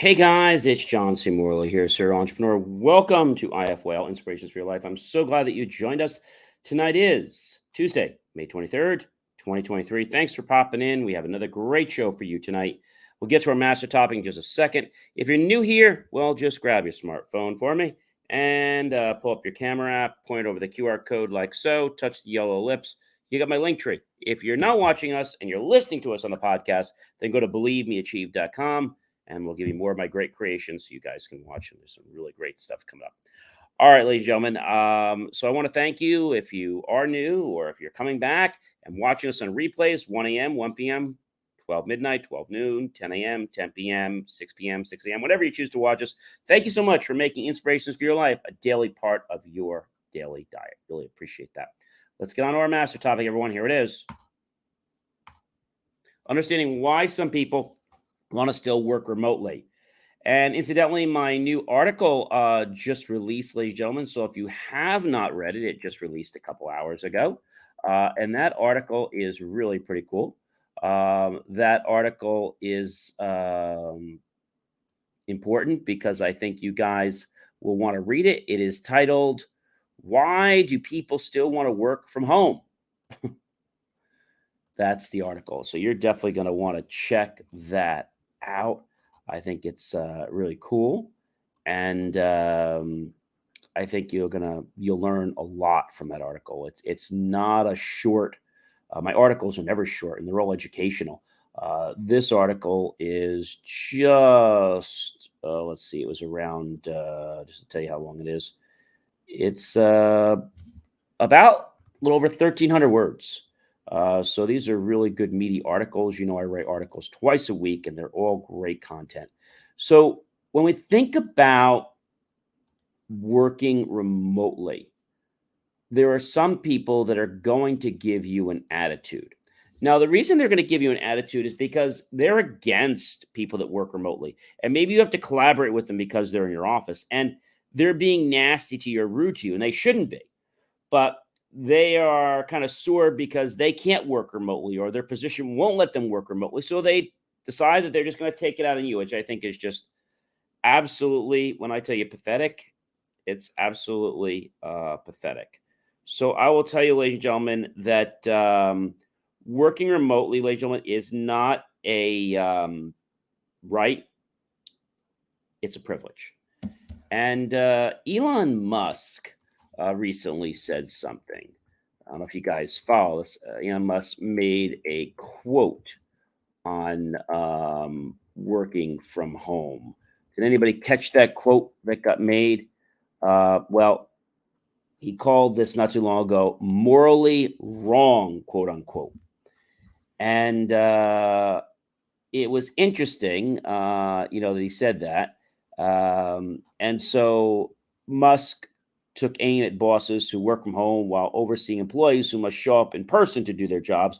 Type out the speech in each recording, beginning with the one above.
Hey guys, it's John C. Morley here, Sir Entrepreneur. Welcome to IFYL Inspirations for Your Life. I'm so glad that you joined us. Tonight is Tuesday, May 23rd, 2023. Thanks for popping in. We have another great show for you tonight. We'll get to our master topic in just a second. If you're new here, well, just grab your smartphone for me and pull up your camera app, point over the QR code like so, touch the yellow ellipse. You got my link tree. If you're not watching us and you're listening to us on the podcast, then go to believemeachieve.com and we'll give you more of my great creations so you guys can watch them. There's some really great stuff coming up. All right, ladies and gentlemen. So I want to thank you if you are new or if you're coming back and watching us on replays, 1 a.m., 1 p.m., 12 midnight, 12 noon, 10 a.m., 10 p.m., 6 p.m., 6 a.m., whatever you choose to watch us. Thank you so much for making Inspirations for Your Life a daily part of your daily diet. Really appreciate that. Let's get on to our master topic, everyone. Here it is. Understanding why some people want to still work remotely. And incidentally, my new article just released, ladies and gentlemen. So if you have not read it, it just released a couple hours ago. And that article is really pretty cool. That article is important because I think you guys will want to read it. It is titled, "Why Do People Still Want to Work from Home?" That's the article. So you're definitely going to want to check that out. I think it's really cool, and I think you'll learn a lot from that article. It's not a short. My articles are never short, and they're all educational. This article is just let's see, it was around just to tell you how long it is. It's about a little over 1,300 words. So these are really good, meaty articles. You know, I write articles twice a week, and they're all great content. So when we think about working remotely, there are some people that are going to give you an attitude. Now, the reason they're going to give you an attitude is because they're against people that work remotely. And maybe you have to collaborate with them because they're in your office and they're being nasty to you or rude to you, and they shouldn't be. But they are kind of sore because they can't work remotely or their position won't let them work remotely. So they decide that they're just going to take it out on you, which I think is just absolutely, when I tell you pathetic, it's absolutely pathetic. So I will tell you, ladies and gentlemen, that working remotely, ladies and gentlemen, is not a right. It's a privilege. And Elon Musk recently said something. I don't know if you guys follow this. Elon Musk made a quote on working from home. Did anybody catch that quote that got made? Well, he called this not too long ago morally wrong, quote unquote. And it was interesting, that he said that. And so Musk took aim at bosses who work from home while overseeing employees who must show up in person to do their jobs,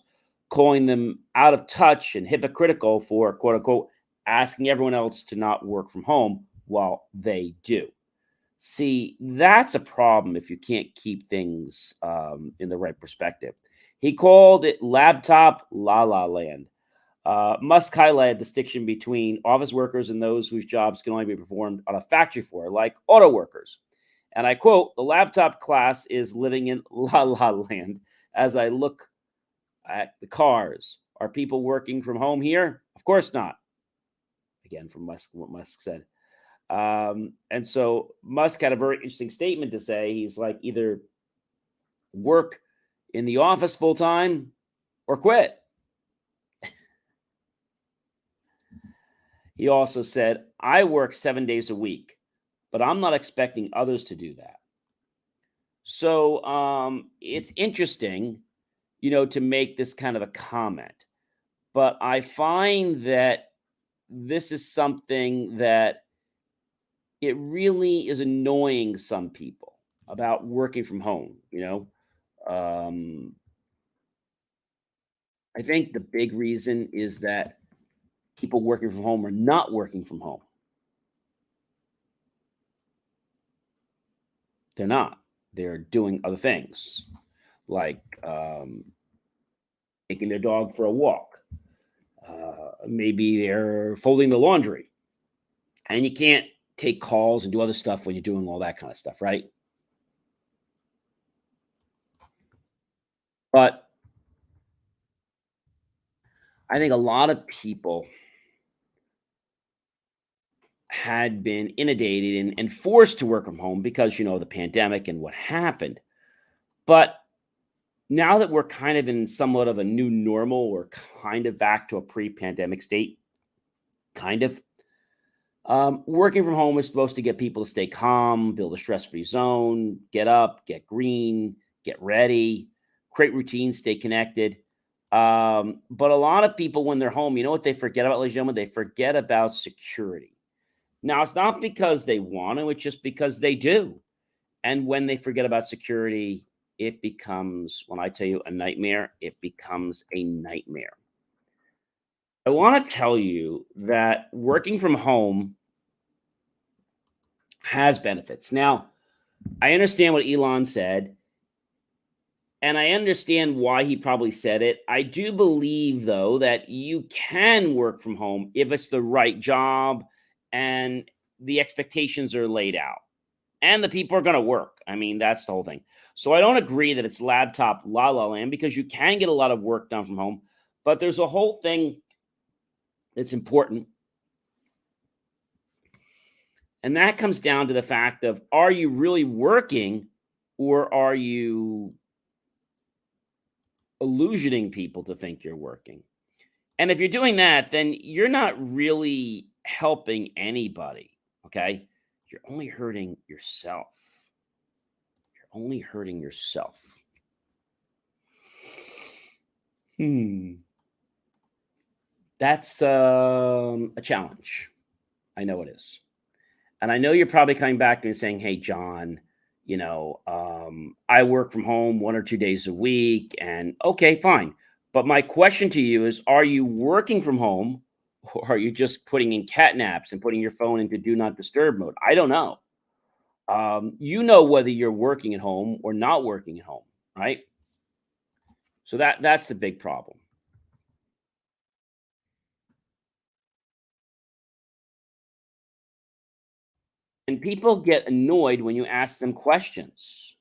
calling them out of touch and hypocritical for, quote unquote, asking everyone else to not work from home while they do. See, that's a problem if you can't keep things in the right perspective. He called it laptop la la land. Musk highlighted the distinction between office workers and those whose jobs can only be performed on a factory floor, like auto workers. And I quote, "The laptop class is living in la la land as I look at the cars. Are people working from home here? Of course not." Again, from Musk, what Musk said. And so Musk had a very interesting statement to say. He's like, either work in the office full time or quit. He also said, "I work 7 days a week, but I'm not expecting others to do that." So it's interesting, to make this kind of a comment. But I find that this is something that it really is annoying some people about working from home. Um, I think the big reason is that people working from home are not working from home. They're not. They're doing other things, like taking their dog for a walk. Maybe they're folding the laundry. and you can't take calls and do other stuff when you're doing all that kind of stuff, right? But I think a lot of people had been inundated and forced to work from home because, the pandemic and what happened. But now that we're kind of in somewhat of a new normal, we're kind of back to a pre-pandemic state, kind of. Working from home is supposed to get people to stay calm, build a stress-free zone, get up, get green, get ready, create routines, stay connected. But a lot of people, when they're home, you know what they forget about, ladies and gentlemen? They forget about security. Now, it's not because they want to, it's just because they do. And when they forget about security, it becomes, when I tell you a nightmare, it becomes a nightmare. I want to tell you that working from home has benefits. Now, I understand what Elon said, and I understand why he probably said it. I do believe, though, that you can work from home if it's the right job and the expectations are laid out and the people are going to work. I mean, that's the whole thing. So I don't agree that it's laptop la la land because you can get a lot of work done from home, but there's a whole thing that's important. And that comes down to the fact of, are you really working or are you illusioning people to think you're working? And if you're doing that, then you're not really helping anybody. Okay. You're only hurting yourself. You're only hurting yourself. That's a challenge. I know it is. And I know you're probably coming back and saying, hey, John, I work from home 1 or 2 days a week. And okay, fine. But my question to you is, are you working from home or are you just putting in cat naps and putting your phone into do not disturb mode? I don't know. You know whether you're working at home or not working at home, right? So that's the big problem. And people get annoyed when you ask them questions.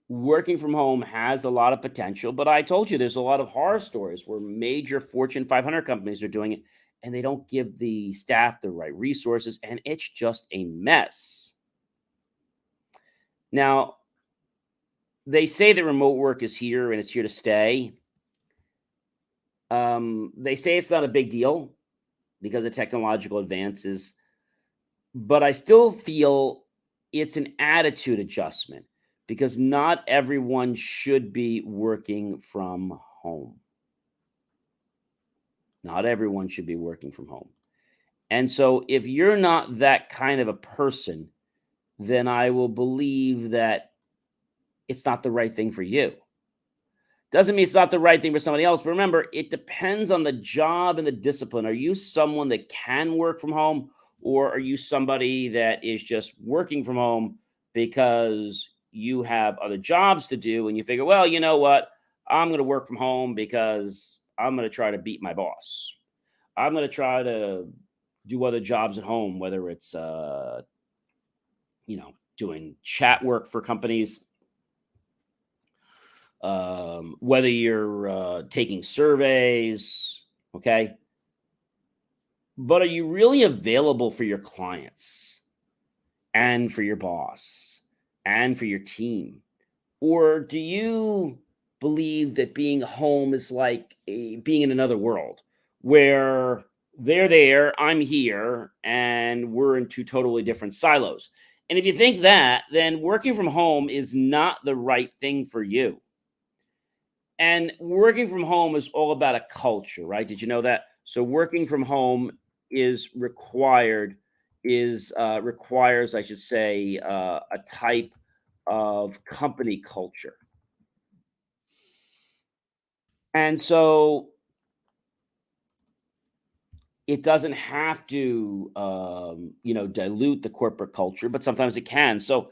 Working from home has a lot of potential, but I told you there's a lot of horror stories where major Fortune 500 companies are doing it and they don't give the staff the right resources, and it's just a mess. Now, they say that remote work is here and it's here to stay. They say it's not a big deal because of technological advances, but I still feel it's an attitude adjustment because not everyone should be working from home. Not everyone should be working from home. And so if you're not that kind of a person, then I will believe that it's not the right thing for you. Doesn't mean it's not the right thing for somebody else. But remember, it depends on the job and the discipline. Are you someone that can work from home, or are you somebody that is just working from home because you have other jobs to do and you figure, well, you know what? I'm going to work from home because I'm going to try to beat my boss. I'm going to try to do other jobs at home, whether it's doing chat work for companies, whether you're taking surveys, okay? But are you really available for your clients and for your boss and for your team? Or do you believe that being home is like being in another world where they're there, I'm here, and we're in two totally different silos? And if you think that, then working from home is not the right thing for you. And working from home is all about a culture, right? Did you know that? So working from home is required, is requires, I should say, a type of company culture. And so it doesn't have to, dilute the corporate culture, but sometimes it can. So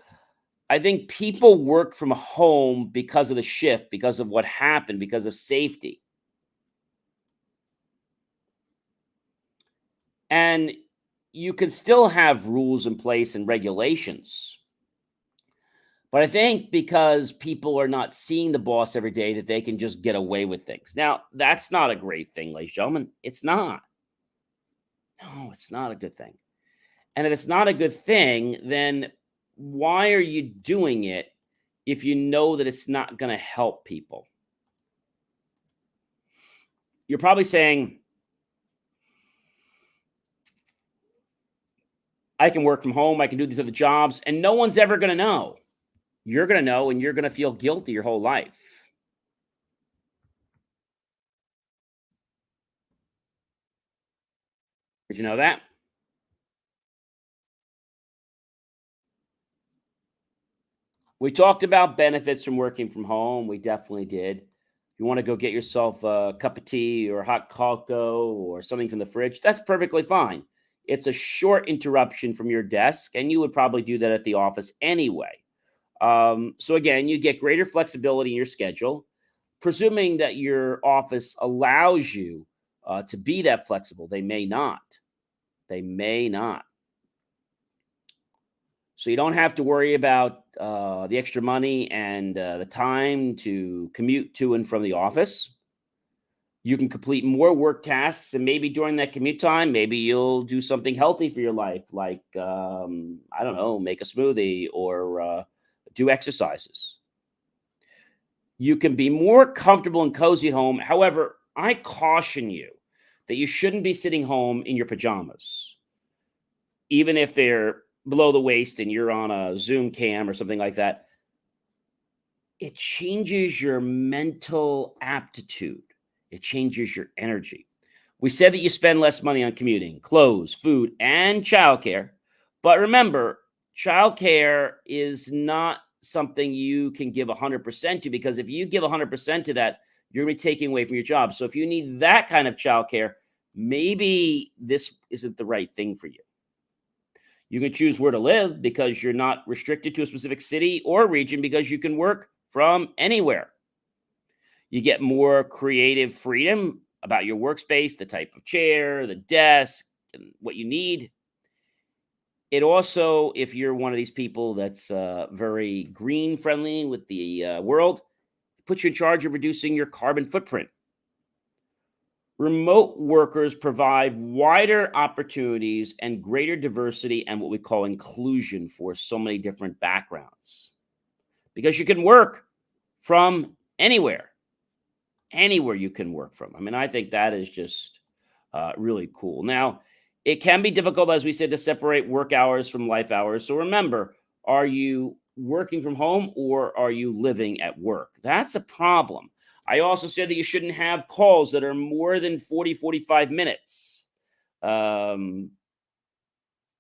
I think people work from home because of the shift, because of what happened, because of safety. And you can still have rules in place and regulations. But I think because people are not seeing the boss every day, that they can just get away with things. Now, that's not a great thing, ladies and gentlemen. It's not. No, it's not a good thing. And if it's not a good thing, then why are you doing it if you know that it's not going to help people? You're probably saying, I can work from home, I can do these other jobs, and no one's ever going to know. You're going to know, and you're going to feel guilty your whole life. Did you know that? We talked about benefits from working from home. We definitely did. You want to go get yourself a cup of tea or hot cocoa or something from the fridge, that's perfectly fine. It's a short interruption from your desk, and you would probably do that at the office anyway. So, again, you get greater flexibility in your schedule, presuming that your office allows you to be that flexible. They may not. They may not. So you don't have to worry about the extra money and the time to commute to and from the office. You can complete more work tasks, and maybe during that commute time, maybe you'll do something healthy for your life, like I don't know, make a smoothie or do exercises. You can be more comfortable and cozy at home. However, I caution you that you shouldn't be sitting home in your pajamas, even if they're below the waist and you're on a Zoom cam or something like that. It changes your mental aptitude. It changes your energy. We said that you spend less money on commuting, clothes, food, and childcare. But remember, childcare is not something you can give 100% to, because if you give 100% to that, you're going to be taking away from your job. So if you need that kind of childcare, maybe this isn't the right thing for you. You can choose where to live because you're not restricted to a specific city or region, because you can work from anywhere. You get more creative freedom about your workspace, the type of chair, the desk, and what you need. It also, if you're one of these people that's very green friendly with the world, it puts you in charge of reducing your carbon footprint. Remote workers provide wider opportunities and greater diversity and what we call inclusion for so many different backgrounds, because you can work from anywhere. Anywhere you can work from. I mean, I think that is just really cool. Now, it can be difficult, as we said, to separate work hours from life hours. So remember, are you working from home or are you living at work? That's a problem. I also said that you shouldn't have calls that are more than 40, 45 minutes. Um,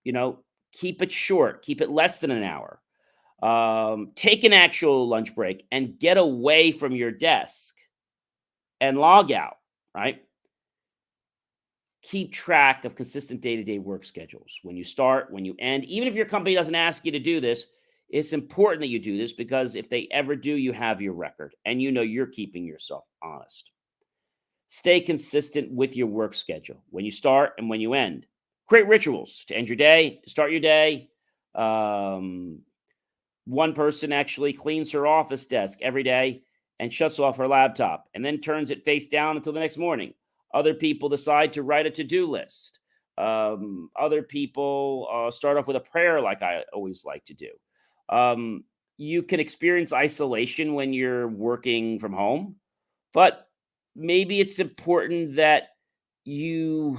you know, keep it short, keep it less than an hour. Take an actual lunch break and get away from your desk and log out, right? Keep track of consistent day-to-day work schedules. When you start, when you end, even if your company doesn't ask you to do this, it's important that you do this, because if they ever do, you have your record and you know you're keeping yourself honest. Stay consistent with your work schedule when you start and when you end. Create rituals to end your day, to start your day. Um, One person actually cleans her office desk every day and shuts off her laptop and then turns it face down until the next morning. Other people decide to write a to-do list. Other people start off with a prayer, like I always like to do. Um, you can experience isolation when you're working from home, but maybe it's important that you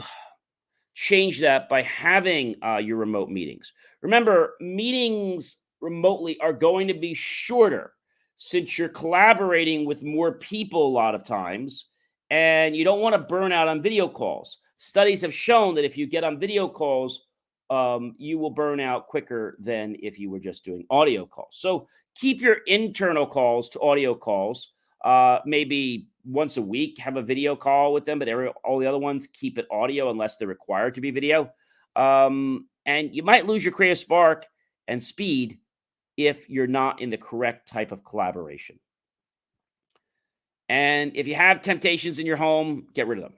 change that by having your remote meetings. Remember, meetings remotely are going to be shorter since you're collaborating with more people a lot of times, and you don't want to burn out on video calls. Studies have shown that if you get on video calls, you will burn out quicker than if you were just doing audio calls. So keep your internal calls to audio calls. Maybe once a week, have a video call with them, but all the other ones, keep it audio unless they're required to be video. And you might lose your creative spark and speed if you're not in the correct type of collaboration. And if you have temptations in your home, get rid of them,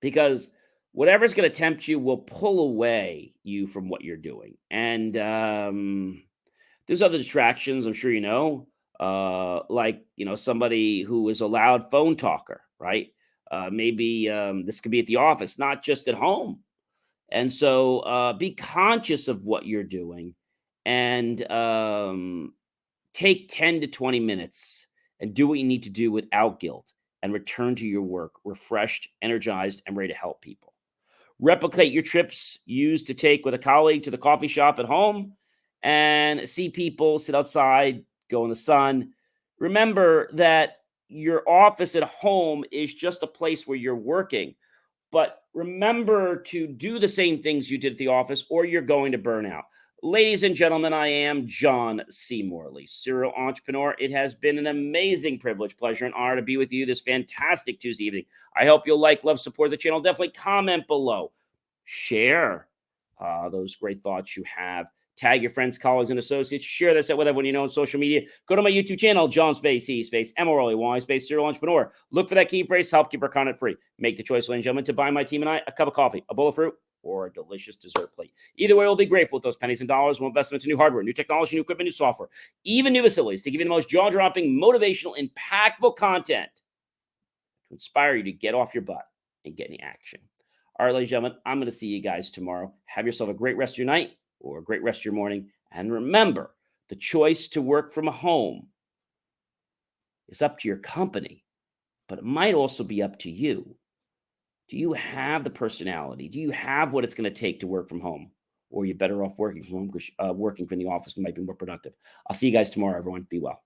because whatever's going to tempt you will pull away you from what you're doing. And there's other distractions, I'm sure you know, like, somebody who is a loud phone talker, right? Maybe this could be at the office, not just at home. And so be conscious of what you're doing, and take 10 to 20 minutes and do what you need to do without guilt, and return to your work refreshed, energized, and ready to help people. Replicate your trips used to take with a colleague to the coffee shop at home and see people, sit outside, go in the sun. Remember that your office at home is just a place where you're working, but remember to do the same things you did at the office, or you're going to burn out. Ladies and gentlemen, I am John C. Morley, serial entrepreneur. It has been an amazing privilege, pleasure, and honor to be with you this fantastic Tuesday evening. I hope you'll like, love, support the channel. Definitely comment below. Share those great thoughts you have. Tag your friends, colleagues, and associates. Share this with everyone you know on social media. Go to my YouTube channel, John Space E Space Morley Y Space Serial Entrepreneur. Look for that key phrase to help keep our content free. Make the choice, ladies and gentlemen, to buy my team and I a cup of coffee, a bowl of fruit, or a delicious dessert plate. Either way, we'll be grateful with those pennies and dollars. We'll invest into new hardware, new technology, new equipment, new software, even new facilities to give you the most jaw-dropping, motivational, impactful content to inspire you to get off your butt and get in action. All right, ladies and gentlemen, I'm going to see you guys tomorrow. Have yourself a great rest of your night or a great rest of your morning. And remember, the choice to work from home is up to your company, but it might also be up to you. Do you have the personality? Do you have what it's going to take to work from home? Or are you better off working from home because working from the office might be more productive? I'll see you guys tomorrow, everyone. Be well.